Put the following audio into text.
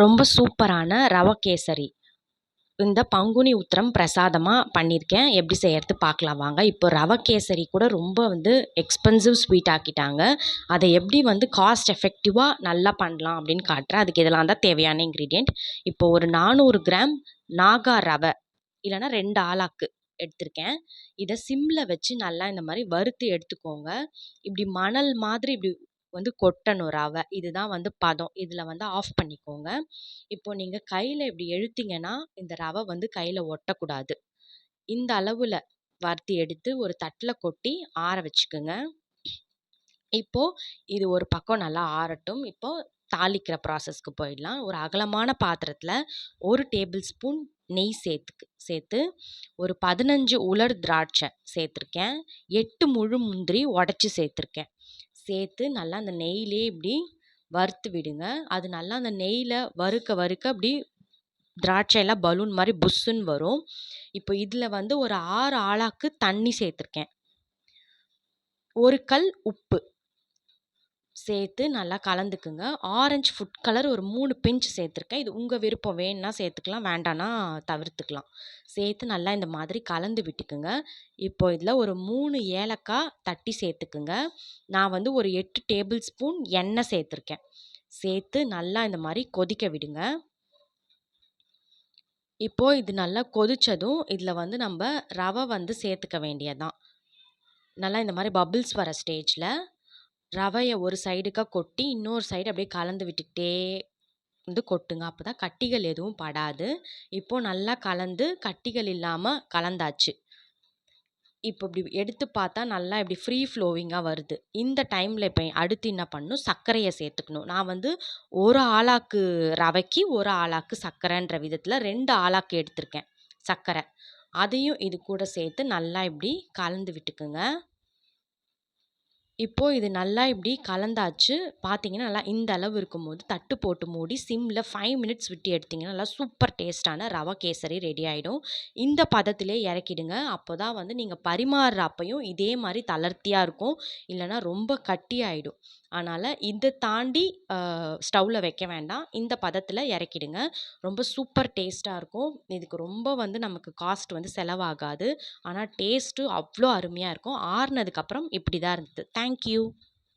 ரொம்ப சூப்பரான ரவை கேசரி இந்த பங்குனி உத்திரம் பிரசாதமாக பண்ணியிருக்கேன். எப்படி செய்யறது பார்க்கலாம் வாங்க. இப்போ ரவை கேசரி கூட ரொம்ப எக்ஸ்பென்சிவ் ஸ்வீட் ஆக்கிட்டாங்க. அதை எப்படி காஸ்ட் எஃபெக்டிவாக நல்லா பண்ணலாம் அப்படின்னு காட்டுறேன். அதுக்கு இதெல்லாம் தான் தேவையான இன்க்ரீடியன்ட். இப்போ ஒரு 400 கிராம் நாகா ரவை இல்லைன்னா 2 ஆலாக்கு எடுத்திருக்கேன். இதை சிம்மில் வச்சு நல்லா இந்த மாதிரி வறுத்து எடுத்துக்கோங்க. இப்படி மணல் மாதிரி இப்படி கொட்டணும் ரவை. இதுதான் பதம். இதில் ஆஃப் பண்ணிக்கோங்க. இப்போ நீங்கள் கையில் இப்படி எழுத்தீங்கன்னா இந்த ரவை கையில் ஒட்டக்கூடாது. இந்த அளவில் வறுத்து எடுத்து ஒரு தட்டில் கொட்டி ஆற வச்சுக்கோங்க. இப்போ இது ஒரு பக்கம் நல்லா ஆறட்டும். இப்போ தாளிக்கிற ப்ராசஸ்க்கு போயிடலாம். ஒரு அகலமான பாத்திரத்தில் 1 டேபிள் ஸ்பூன் நெய் சேர்த்து ஒரு 15 உலர் திராட்சை சேர்த்துருக்கேன். 8 முழு முந்திரி உடச்சி சேர்த்துருக்கேன். சேர்த்து நல்லா அந்த நெய்யிலே இப்படி வறுத்து விடுங்க. அது நல்லா அந்த நெய்யில் வறுக்க அப்படி திராட்சையெல்லாம் பலூன் மாதிரி புஷ்ஷுன்னு வரும். இப்போ இதில் ஒரு 6 ஆழாக்கு தண்ணி சேர்த்துருக்கேன். 1 கல் உப்பு சேர்த்து நல்லா கலந்துக்குங்க. ஆரஞ்சு ஃபுட் கலர் ஒரு 3 பிஞ்ச் சேர்த்துருக்கேன். இது உங்கள் விருப்பம். வேணுன்னா சேர்த்துக்கலாம், வேண்டான்னா தவிர்த்துக்கலாம். சேர்த்து நல்லா இந்த மாதிரி கலந்து விட்டுக்குங்க. இப்போ இதில் ஒரு 3 ஏலக்காய் தட்டி சேர்த்துக்குங்க. நான் ஒரு 8 டேபிள் ஸ்பூன் எண்ணெய் சேர்த்துருக்கேன். சேர்த்து நல்லா இந்த மாதிரி கொதிக்க விடுங்க. இப்போ இது நல்லா கொதிச்சதும் இதில் நம்ம ரவை சேர்த்துக்க வேண்டியதுதான். நல்லா இந்த மாதிரி பபிள்ஸ் வர ஸ்டேஜில் ரவையை ஒரு சைடுக்காக கொட்டி இன்னொரு சைடு அப்படியே கலந்து விட்டுக்கிட்டே கொட்டுங்க. அப்போ தான் கட்டிகள் எதுவும் படாது. இப்போது நல்லா கலந்து கட்டிகள் இல்லாமல் கலந்தாச்சு. இப்போ இப்படி எடுத்து பார்த்தா நல்லா இப்படி ஃப்ரீ ஃப்ளோவிங்காக வருது. இந்த டைமில் இப்போ அடுத்து என்ன பண்ணணும், சர்க்கரையை சேர்த்துக்கணும். நான் 1 ஆலாக்கு ரவைக்கு 1 ஆலாக்கு சர்க்கரைன்ற விதத்தில் 2 ஆலாக்கு எடுத்திருக்கேன் சர்க்கரை. அதையும் இது கூட சேர்த்து நல்லா இப்படி கலந்து விட்டுக்குங்க. இப்போது இது நல்லா இப்படி கலந்தாச்சு. பார்த்தீங்கன்னா நல்லா இந்த அளவு இருக்கும்போது தட்டு போட்டு மூடி சிம்மில் 5 மினிட்ஸ் விட்டு எடுத்திங்கன்னா நல்லா சூப்பர் டேஸ்ட்டான ரவை கேசரி ரெடி ஆகிடும். இந்த பதத்திலே இறக்கிடுங்க. அப்போ தான் நீங்கள் பரிமாறுற அப்பையும் இதே மாதிரி தளர்த்தியாக இருக்கும். இல்லைனா ரொம்ப கட்டி ஆகிடும். அதனால் இதை தாண்டி ஸ்டவ்வில் வைக்க வேண்டாம். இந்த பதத்தில் இறக்கிடுங்க. ரொம்ப சூப்பர் டேஸ்ட்டாக இருக்கும். இதுக்கு ரொம்ப நமக்கு காஸ்ட் செலவாகாது. ஆனால் டேஸ்ட்டு அவ்வளோ அருமையாக இருக்கும். ஆறுனதுக்கப்புறம் இப்படி தான் இருந்தது. தேங்க்யூ.